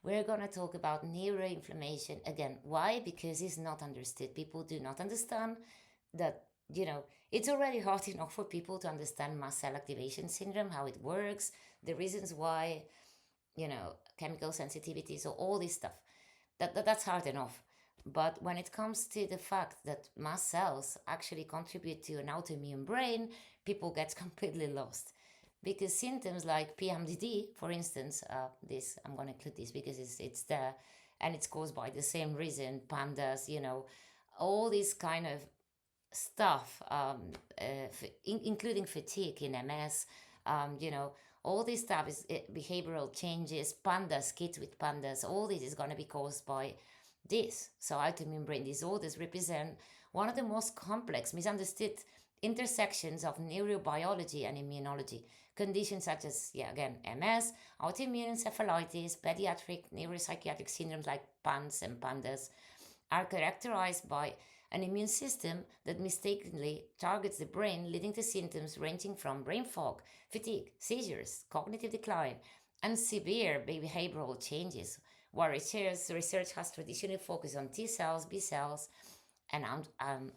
we're going to talk about neuroinflammation again. Why? Because it's not understood. People do not understand that, it's already hard enough for people to understand mast cell activation syndrome, how it works, the reasons why, chemical sensitivities, or all this stuff. That's hard enough. But when it comes to the fact that mast cells actually contribute to an autoimmune brain, people get completely lost. Because symptoms like PMDD, for instance, this I'm going to include this because it's there, and it's caused by the same reason. PANDAS, all this kind of stuff, including fatigue in MS, all this stuff is behavioral changes, pandas, kids with pandas, all this is going to be caused by this. So autoimmune brain disorders represent one of the most complex, misunderstood intersections of neurobiology and immunology. Conditions such as, again, MS, autoimmune encephalitis, pediatric neuropsychiatric syndromes like PANS and PANDAS are characterized by an immune system that mistakenly targets the brain, leading to symptoms ranging from brain fog, fatigue, seizures, cognitive decline, and severe behavioral changes. While research has traditionally focused on T cells, B cells, and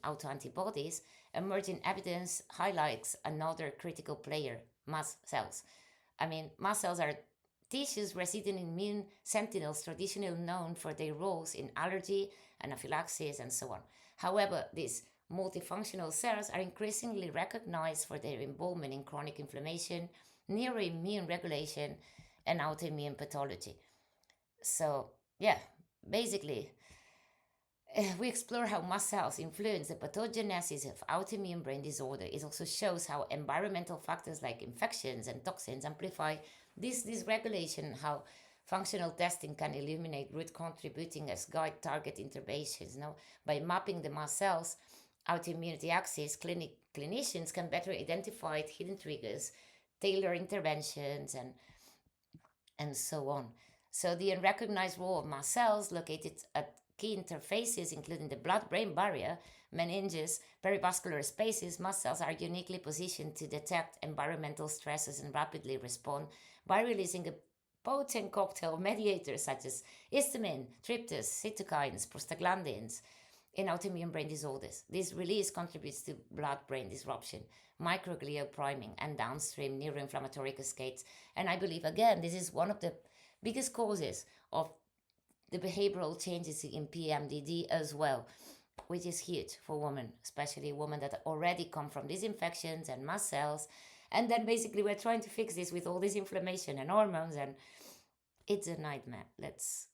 autoantibodies, emerging evidence highlights another critical player: mast cells. Mast cells are tissues resident immune sentinels traditionally known for their roles in allergy, anaphylaxis, and so on. However, these multifunctional cells are increasingly recognized for their involvement in chronic inflammation, neuroimmune regulation, and autoimmune pathology. So, basically, we explore how mast cells influence the pathogenesis of autoimmune brain disorder. It also shows how environmental factors like infections and toxins amplify this dysregulation, how functional testing can illuminate root contributing as guide target interventions. By mapping the mast cells autoimmunity axis, clinicians can better identify hidden triggers, tailor interventions, and so on. So the unrecognized role of mast cells located at key interfaces, including the blood-brain barrier, meninges, perivascular spaces, mast cells are uniquely positioned to detect environmental stresses and rapidly respond by releasing a potent cocktail of mediators such as histamine, tryptase, cytokines, prostaglandins in autoimmune brain disorders. This release contributes to blood-brain disruption, microglial priming, and downstream neuroinflammatory cascades. And I believe, again, this is one of the biggest causes of the behavioral changes in PMDD as well, which is huge for women, especially women that already come from these infections and mast cells. And then basically we're trying to fix this with all this inflammation and hormones, and it's a nightmare. Let's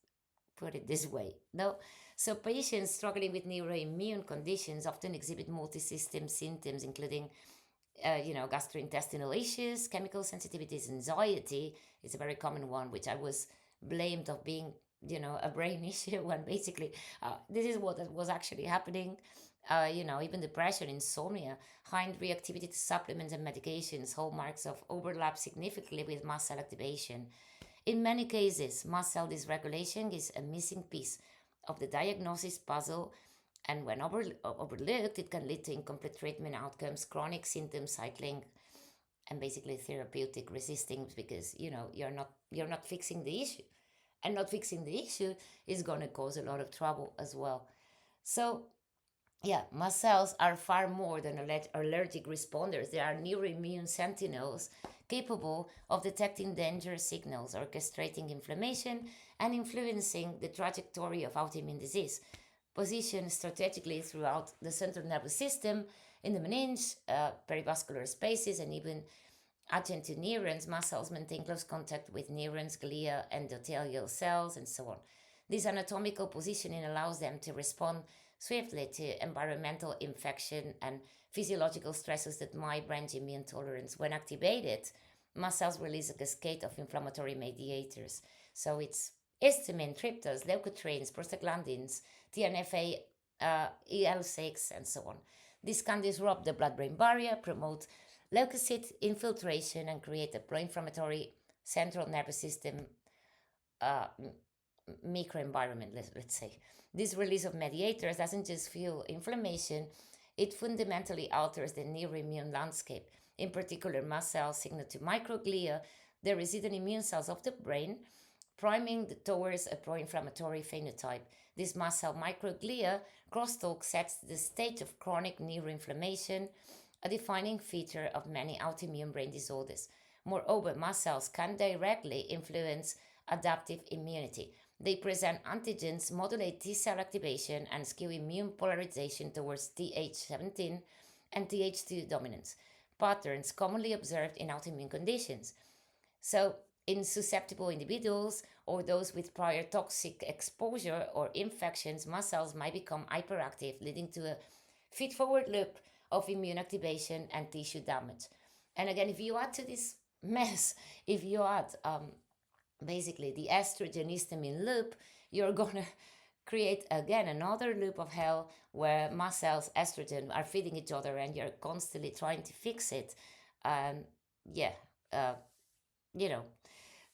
put it this way. No? So patients struggling with neuroimmune conditions often exhibit multi-system symptoms, including gastrointestinal issues, chemical sensitivities, anxiety. It's a very common one, which I was blamed of being a brain issue, when basically this is what was actually happening. Even depression, insomnia, high reactivity to supplements and medications, hallmarks of overlap significantly with mast cell activation. In many cases, mast cell dysregulation is a missing piece of the diagnosis puzzle, and when overlooked, it can lead to incomplete treatment outcomes, chronic symptom cycling, and basically therapeutic resistance, because you're not fixing the issue. And not fixing the issue is going to cause a lot of trouble as well. So, mast cells are far more than allergic responders. They are neuroimmune sentinels capable of detecting danger signals, orchestrating inflammation, and influencing the trajectory of autoimmune disease. Positioned strategically throughout the central nervous system, in the meninges, perivascular spaces, and even adjacent to neurons, mast cells maintain close contact with neurons, glia, endothelial cells, and so on. This anatomical positioning allows them to respond swiftly to environmental infection and physiological stresses that might range immune tolerance. When activated, mast cells release a cascade of inflammatory mediators. So it's histamine, tryptase, leukotrienes, prostaglandins, TNFA, IL-6, and so on. This can disrupt the blood-brain barrier, promote leukocyte infiltration, and create a pro-inflammatory central nervous system microenvironment, let's say. This release of mediators doesn't just fuel inflammation, it fundamentally alters the neuroimmune landscape. In particular, mast cells signal to microglia, the resident immune cells of the brain, priming towards a pro-inflammatory phenotype. This mast cell microglia crosstalk sets the stage of chronic neuroinflammation, a defining feature of many autoimmune brain disorders. Moreover, mast cells can directly influence adaptive immunity. They present antigens, modulate T cell activation, and skew immune polarization towards Th17 and Th2 dominance, patterns commonly observed in autoimmune conditions. So, in susceptible individuals or those with prior toxic exposure or infections, mast cells might become hyperactive, leading to a feed forward loop of immune activation and tissue damage. And again, if you add to this mess, if you add basically the estrogen histamine loop, you're gonna create again another loop of hell where mast cells, estrogen are feeding each other and you're constantly trying to fix it. Yeah, uh, you know,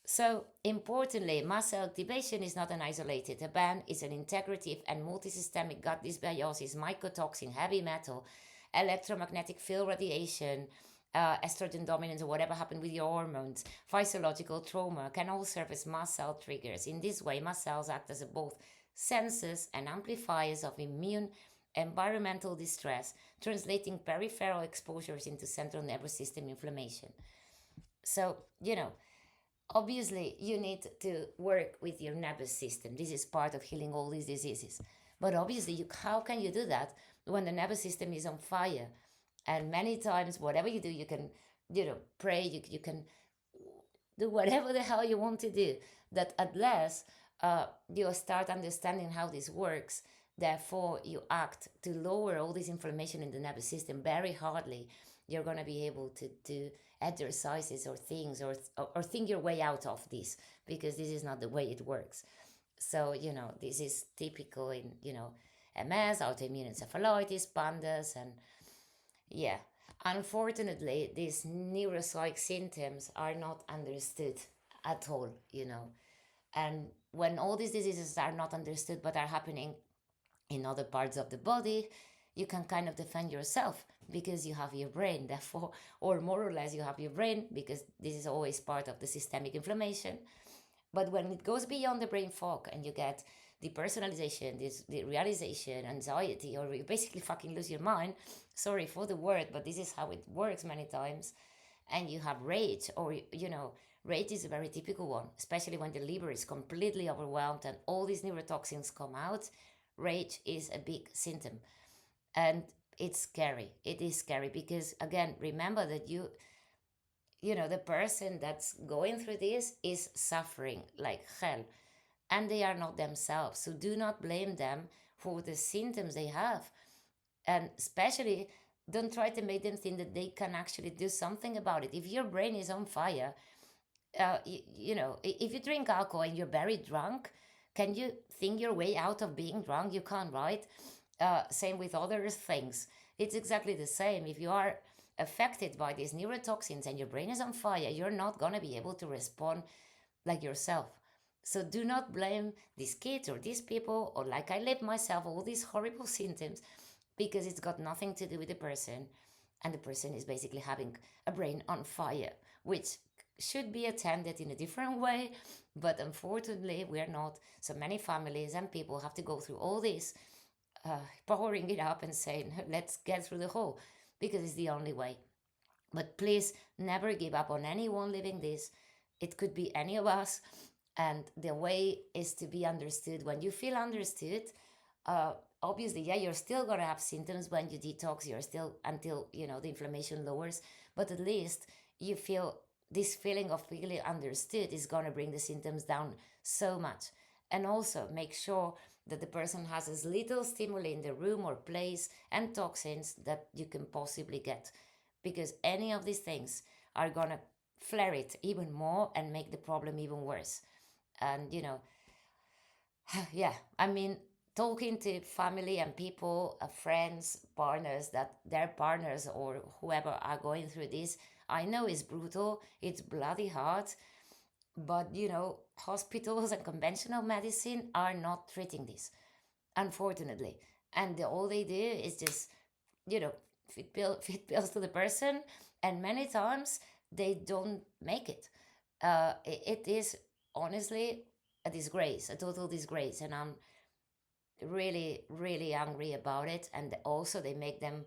so, importantly, mast cell activation is not an isolated event, it's an integrative and multisystemic gut dysbiosis, mycotoxin, heavy metal, electromagnetic field radiation, estrogen dominance, or whatever happened with your hormones, physiological trauma can all serve as mast cell triggers. In this way, mast cells act as both sensors and amplifiers of immune environmental distress, translating peripheral exposures into central nervous system inflammation. So, obviously you need to work with your nervous system. This is part of healing all these diseases, but obviously how can you do that when the nervous system is on fire? And many times whatever you do, you can pray, you can do whatever the hell you want to do, that at last you start understanding how this works. Therefore you act to lower all this inflammation in the nervous system very hardly. You're going to be able to do exercises or things, or think your way out of this, because this is not the way it works. So this is typical in MS, autoimmune encephalitis, pandas, and yeah, unfortunately these neuropsych symptoms are not understood at all. And when all these diseases are not understood but are happening in other parts of the body, you can kind of defend yourself because you have your brain, therefore, or more or less you have your brain, because this is always part of the systemic inflammation. But when it goes beyond the brain fog and you get depersonalization, this the realization, anxiety, or you basically fucking lose your mind, sorry for the word, but this is how it works many times, and you have rage, or rage is a very typical one, especially when the liver is completely overwhelmed and all these neurotoxins come out. Rage is a big symptom, and it's scary. It is scary because, again, remember that the person that's going through this is suffering like hell, and they are not themselves. So do not blame them for the symptoms they have, and especially don't try to make them think that they can actually do something about it. If your brain is on fire, if you drink alcohol and you're very drunk, can you think your way out of being drunk? You can't, right? Same with other things. It's exactly the same. If you are affected by these neurotoxins and your brain is on fire, you're not going to be able to respond like yourself. So do not blame these kids or these people, or like I live myself, all these horrible symptoms, because it's got nothing to do with the person. And the person is basically having a brain on fire, which should be attended in a different way. But unfortunately, we're not. So many families and people have to go through all this, powering it up and saying, let's get through the hole, because it's the only way. But please never give up on anyone living this. It could be any of us. And the way is to be understood. When you feel understood, obviously, yeah, you're still going to have symptoms when you detox. You're still, until, the inflammation lowers. But at least you feel this feeling of feeling understood is going to bring the symptoms down so much. And also make sure that the person has as little stimuli in the room or place and toxins that you can possibly get, because any of these things are going to flare it even more and make the problem even worse. And yeah, I mean, talking to family and people, friends, partners, that their partners or whoever are going through this, I know it's brutal, it's bloody hard, but hospitals and conventional medicine are not treating this, unfortunately. And all they do is just, fit pills to the person, and many times they don't make it. It is honestly a disgrace, a total disgrace. And I'm really, really angry about it. And also, they make them,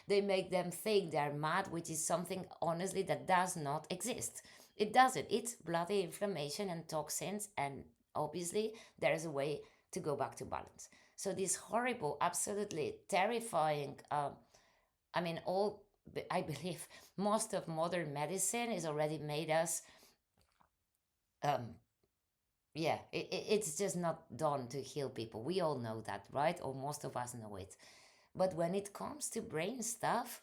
they make them think they're mad, which is something honestly that does not exist. It doesn't. It's bloody inflammation and toxins, and obviously there's a way to go back to balance. So this horrible, absolutely terrifying, I mean, all I believe most of modern medicine is already made us, um, yeah, it's just not done to heal people. We all know that, right? Or most of us know it. But when it comes to brain stuff,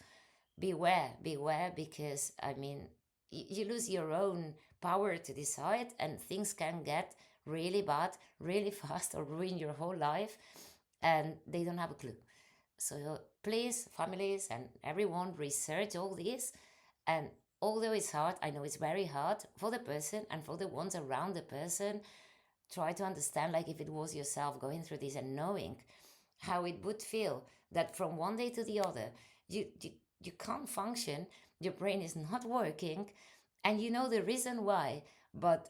beware, beware, because I mean, you lose your own power to decide, and things can get really bad really fast or ruin your whole life, and they don't have a clue. So please, families and everyone, research all this. And although it's hard, I know it's very hard for the person and for the ones around the person, try to understand, like if it was yourself going through this and knowing how it would feel that from one day to the other you can't function, your brain is not working, and you know the reason why, but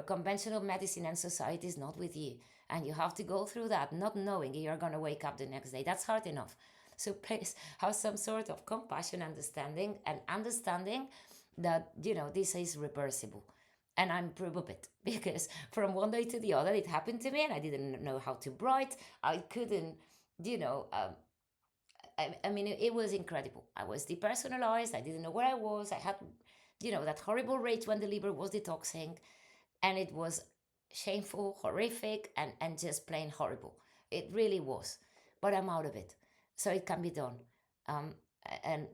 conventional medicine and society is not with you, and you have to go through that not knowing you're going to wake up the next day. That's hard enough. So please have some sort of compassion, understanding, and understanding that this is reversible. And I'm proof of it because from one day to the other it happened to me, and I didn't know how to write. I couldn't, you know um, I mean, it was incredible. I was depersonalized. I didn't know where I was. I had, that horrible rage when the liver was detoxing, and it was shameful, horrific, and just plain horrible. It really was. But I'm out of it, so it can be done. Um, and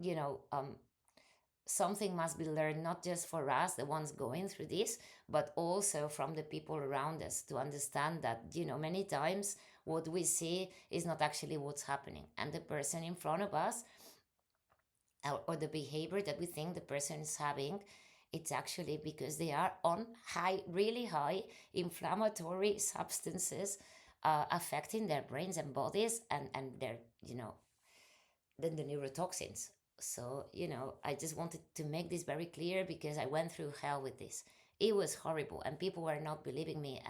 something must be learned, not just for us, the ones going through this, but also from the people around us, to understand that, many times what we see is not actually what's happening. And the person in front of us, or the behavior that we think the person is having, it's actually because they are on high, really high inflammatory substances, affecting their brains and bodies, and their, than the neurotoxins. So, I just wanted to make this very clear because I went through hell with this. It was horrible, and people were not believing me.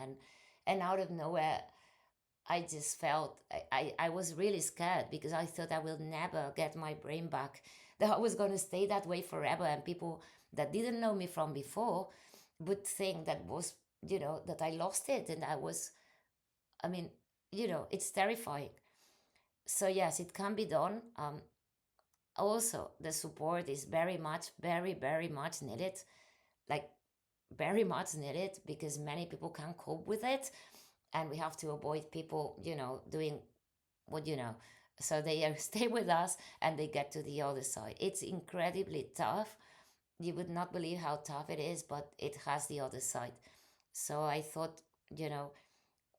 And out of nowhere, I just felt I was really scared because I thought I will never get my brain back, that I was going to stay that way forever. And people that didn't know me from before would think that was, that I lost it. And I mean, it's terrifying. So, yes, it can be done. Also, the support is very much, very, very much needed, like very much needed, because many people can't cope with it. And we have to avoid people, doing what, so they stay with us and they get to the other side. It's incredibly tough. You would not believe how tough it is, but it has the other side. So I thought, you know,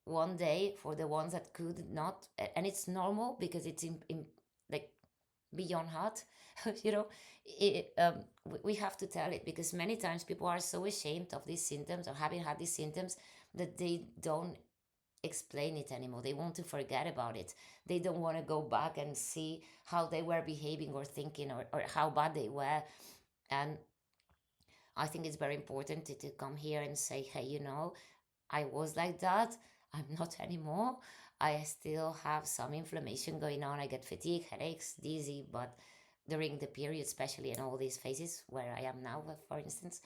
one day for the ones that could not, and it's normal because it's in like beyond hard, you know, we have to tell it, because many times people are so ashamed of these symptoms or having had these symptoms that they don't explain it anymore. They want to forget about it. They don't want to go back and see how they were behaving or thinking, or how bad they were. And I think it's very important to come here and say, hey, I was like that. I'm not anymore. I still have some inflammation going on. I get fatigue, headaches, dizzy, but during the period, especially in all these phases where I am now, for instance.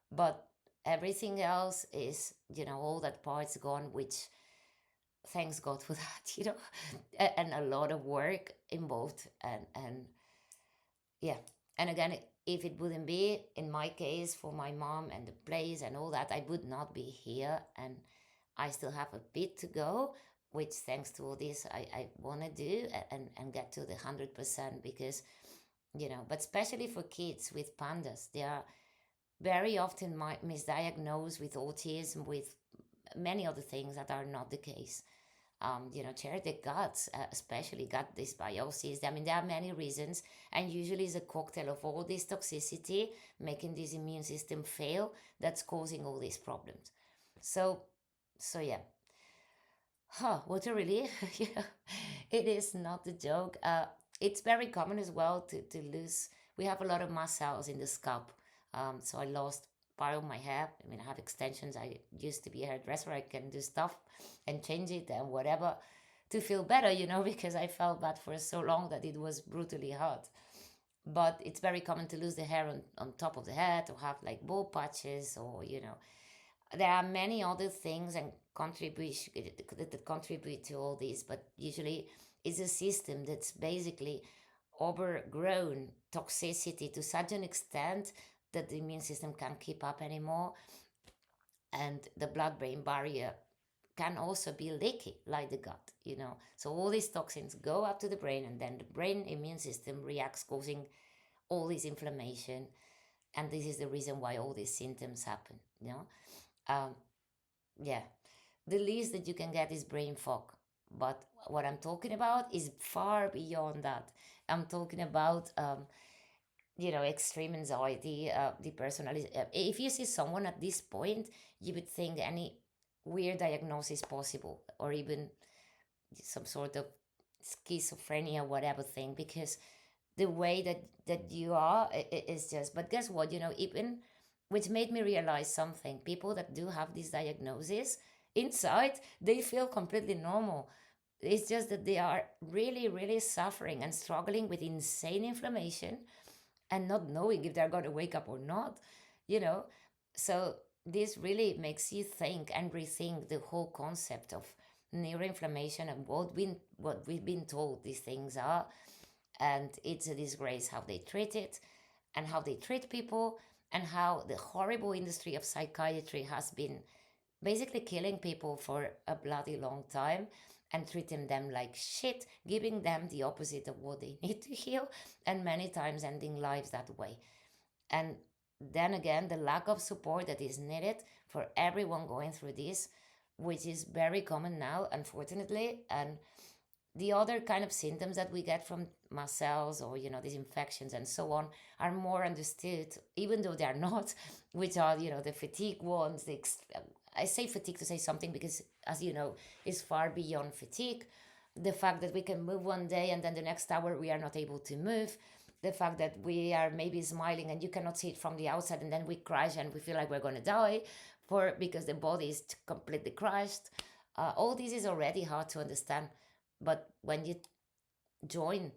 But everything else is, all that part's gone, which thanks God for that, and a lot of work involved. And yeah. And again, if it wouldn't be, in my case, for my mom and the place and all that, I would not be here. And I still have a bit to go, which thanks to all this, I want to do, and get to the 100%, because, but especially for kids with pandas, they are very often misdiagnosed with autism, with many other things that are not the case. Charity guts, especially gut dysbiosis. I mean, there are many reasons, and usually it's a cocktail of all this toxicity making this immune system fail that's causing all these problems. So, yeah. What a relief! It is not a joke. It's very common as well to lose. We have a lot of mast cells in the scalp, so I lost part of my hair. I mean, I have extensions. I used to be a hairdresser. I can do stuff and change it and whatever to feel better, because I felt bad for so long that it was brutally hard. But it's very common to lose the hair on top of the head, or have like bald patches, or there are many other things and contribute that contribute to all this, but usually it's a system that's basically overgrown toxicity to such an extent that the immune system can't keep up anymore, and the blood-brain barrier can also be leaky like the gut. So all these toxins go up to the brain, and then the brain immune system reacts, causing all this inflammation, and this is the reason why all these symptoms happen. um, yeah, the least that you can get is brain fog, but what I'm talking about is far beyond that. I'm talking about extreme anxiety, depersonalization. If you see someone at this point, you would think any weird diagnosis possible, or even some sort of schizophrenia, whatever thing, because the way that you are is just. But guess what? Even, which made me realize something. People that do have this diagnosis, inside they feel completely normal. It's just that they are really, really suffering and struggling with insane inflammation, and not knowing if they're going to wake up or not, you know. So this really makes you think and rethink the whole concept of neuroinflammation and what we've been told these things are. And it's a disgrace how they treat it, and how they treat people, and how the horrible industry of psychiatry has been basically killing people for a bloody long time, and treating them like shit, giving them the opposite of what they need to heal, and many times ending lives that way. And then again, the lack of support that is needed for everyone going through this, which is very common now, unfortunately. And the other kind of symptoms that we get from mast cells, or these infections and so on, are more understood, even though they are not, which are the fatigue ones. I say fatigue to say something, because as you know, it's far beyond fatigue. The fact that we can move one day and then the next hour we are not able to move, the fact that we are maybe smiling and you cannot see it from the outside, and then we crash and we feel like we're going to die, because the body is completely crushed. All this is already hard to understand, but when you join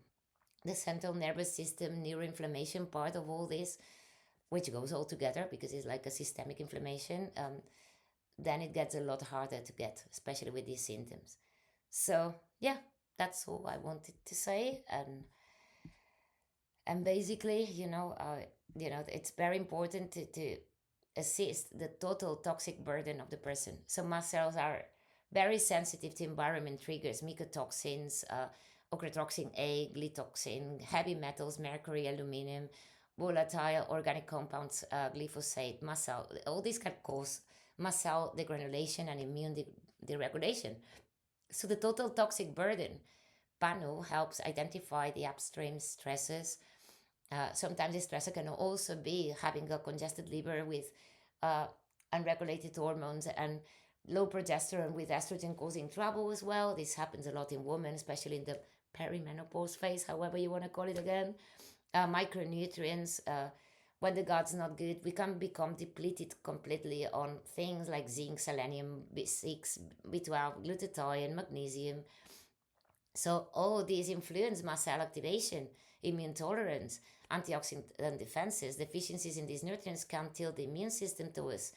the central nervous system neuroinflammation part of all this, which goes all together because it's like a systemic inflammation, then it gets a lot harder to get, especially with these symptoms. So yeah, that's all I wanted to say. And basically, it's very important to assist the total toxic burden of the person. So mast cells are very sensitive to environment triggers, mycotoxins, ochratoxin A, glitoxin, heavy metals, mercury, aluminum, volatile organic compounds, glyphosate, mast cell. All these can cause mast cell degranulation and immune deregulation. So the total toxic burden panel helps identify the upstream stresses. Sometimes the stressor can also be having a congested liver with unregulated hormones, and low progesterone with estrogen causing trouble as well. This happens a lot in women, especially in the perimenopause phase, however you want to call it again. Micronutrients, when the gut's not good, we can become depleted completely on things like zinc, selenium, B6, B12, glutathione, magnesium. So all these influence mast cell activation, immune tolerance, antioxidant defenses. Deficiencies in these nutrients can tilt the immune system towards,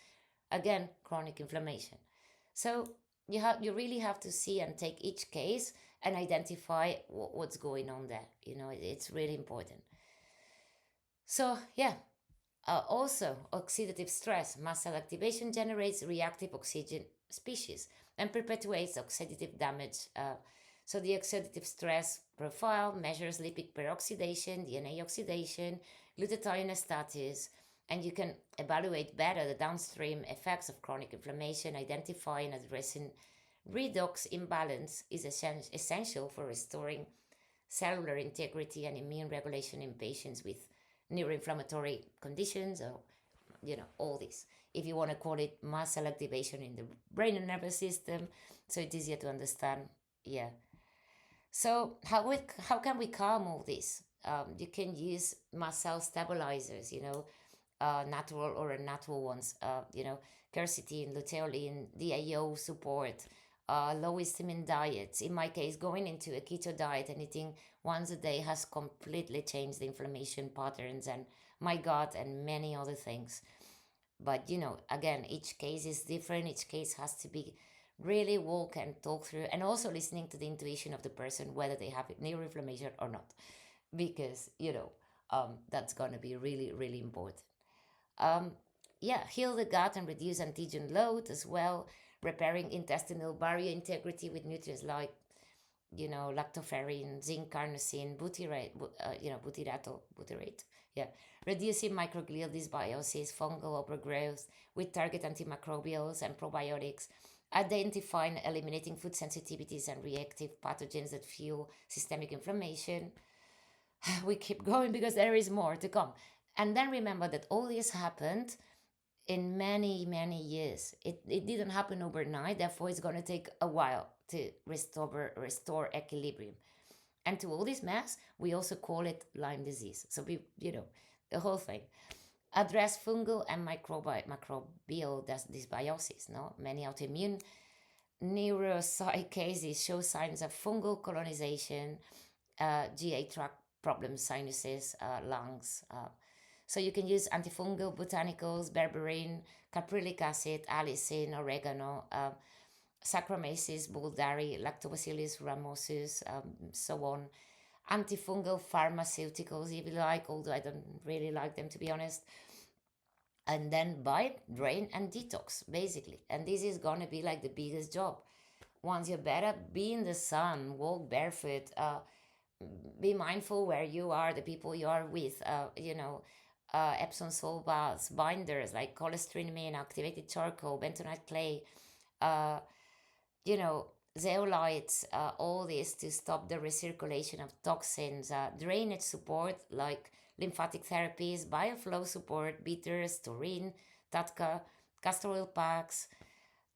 again, chronic inflammation. So you really have to see and take each case and identify what's going on there. It's really important. So yeah, also oxidative stress. Mast cell activation generates reactive oxygen species and perpetuates oxidative damage. So the oxidative stress profile measures lipid peroxidation, DNA oxidation, glutathione status, and you can evaluate better the downstream effects of chronic inflammation. Identifying and addressing redox imbalance is essential for restoring cellular integrity and immune regulation in patients with neuroinflammatory conditions, or all this. If you want to call it mast cell activation in the brain and nervous system, so it's easier to understand. Yeah. So how can we calm all this? You can use mast cell stabilizers, natural or unnatural ones, quercetin, luteolin, DAO support, low histamine diets. In my case, going into a keto diet and eating once a day has completely changed the inflammation patterns and my gut and many other things. But again, each case is different. Each case has to be really walk and talk through, and also listening to the intuition of the person whether they have neuroinflammation or not, because that's going to be really really important. um, yeah, heal the gut and reduce antigen load as well, repairing intestinal barrier integrity with nutrients like lactoferrin, zinc, carnosine, butyrate, butyrate, yeah, reducing microglial dysbiosis, fungal overgrowth with target antimicrobials and probiotics, identifying eliminating food sensitivities and reactive pathogens that fuel systemic inflammation. We keep going because there is more to come. And then remember that all this happened in many, many years. It didn't happen overnight, therefore, it's going to take a while to restore equilibrium. And to all this mess, we also call it Lyme disease. So, the whole thing. Address fungal and microbial dysbiosis. No? Many autoimmune neuropsych cases show signs of fungal colonization, GA tract problems, sinuses, lungs. So you can use antifungal botanicals, berberine, caprylic acid, allicin, oregano, Saccharomyces boulardii, Lactobacillus ramosus, so on. Antifungal pharmaceuticals, if you like, although I don't really like them to be honest. And then bite, drain, and detox, basically. And this is gonna be like the biggest job. Once you're better, be in the sun, walk barefoot, be mindful where you are, the people you are with, Epsom salt baths, binders like cholestyramine, activated charcoal, bentonite clay, uh, zeolites, all this to stop the recirculation of toxins, drainage support like lymphatic therapies, bioflow support, bitters, taurine, tatka, castor oil packs,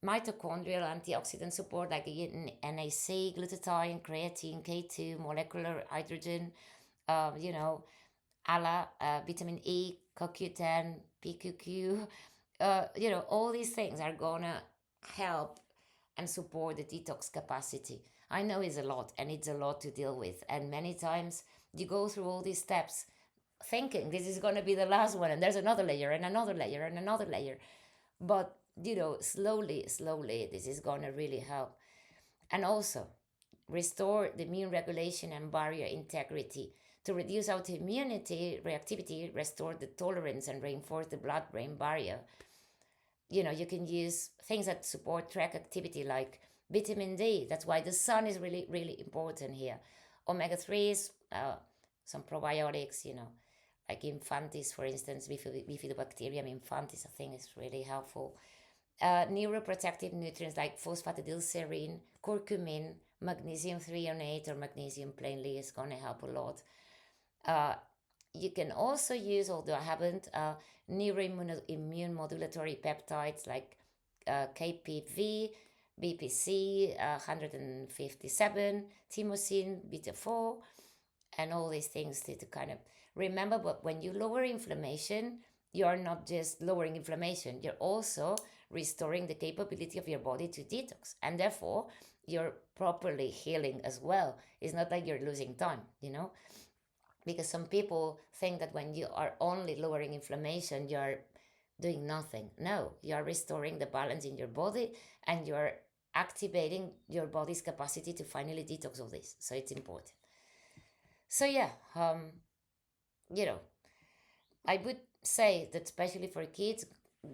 mitochondrial antioxidant support like NAC, glutathione, creatine, K2, molecular hydrogen, uh, you know, ALA, vitamin E, CoQ10, PQQ, all these things are gonna help and support the detox capacity. I know it's a lot and it's a lot to deal with. And many times you go through all these steps thinking this is gonna be the last one, and there's another layer and another layer and another layer. But slowly, slowly, this is gonna really help. And also restore the immune regulation and barrier integrity to reduce autoimmunity reactivity, restore the tolerance, and reinforce the blood brain barrier. You can use things that support track activity like vitamin D. That's why the sun is really, really important here. Omega 3s, some probiotics, like Infantis, for instance, Bifidobacterium infantis, I think is really helpful. Neuroprotective nutrients like phosphatidylserine, curcumin, magnesium threonate, or magnesium plainly is going to help a lot. Uh, you can also use, although I haven't, neuroimmune modulatory peptides like KPV, BPC 157, thymosin, beta 4, and all these things to kind of remember. But when you lower inflammation, you are not just lowering inflammation, you're also restoring the capability of your body to detox, and therefore you're properly healing as well. It's not like you're losing time, because some people think that when you are only lowering inflammation, you're doing nothing. No, you're restoring the balance in your body and you're activating your body's capacity to finally detox all this. So it's important. So yeah, I would say that especially for kids,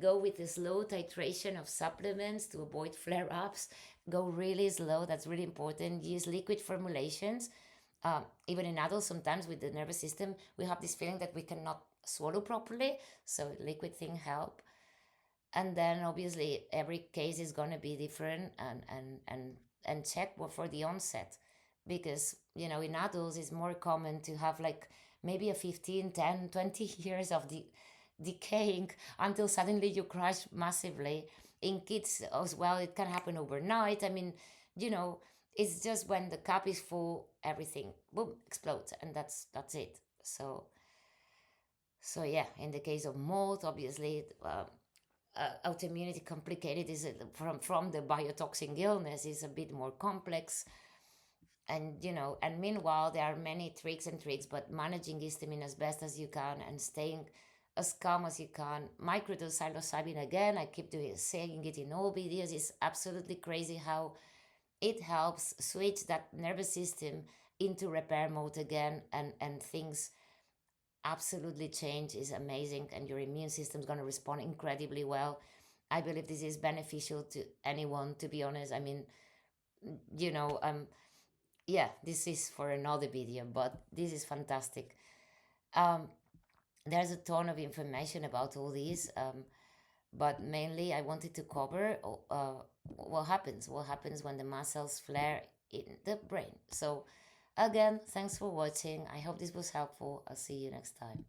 go with a slow titration of supplements to avoid flare ups. Go really slow, that's really important. Use liquid formulations. Even in adults, sometimes with the nervous system, we have this feeling that we cannot swallow properly, so liquid thing help. And then obviously every case is going to be different, and check for the onset, because in adults it's more common to have like maybe a 15, 10, 20 years of decaying until suddenly you crash massively. In kids as well, it can happen overnight. I mean, it's just when the cup is full, everything boom explodes, and that's it. So yeah, in the case of mold, obviously, autoimmunity complicated is from the biotoxin illness is a bit more complex. And and meanwhile there are many tricks and tricks, but managing histamine as best as you can and staying as calm as you can. Microdose psilocybin, again, I keep saying it in all videos, is absolutely crazy how it helps switch that nervous system into repair mode again, and things absolutely change. Is amazing, and your immune system is going to respond incredibly well. I believe this is beneficial to anyone, to be honest. I mean, you know um yeah, this is for another video, but this is fantastic. um there's a ton of information about all these, but mainly I wanted to cover what happens when the mast cells flare in the brain. So again, thanks for watching. I hope this was helpful. I'll see you next time.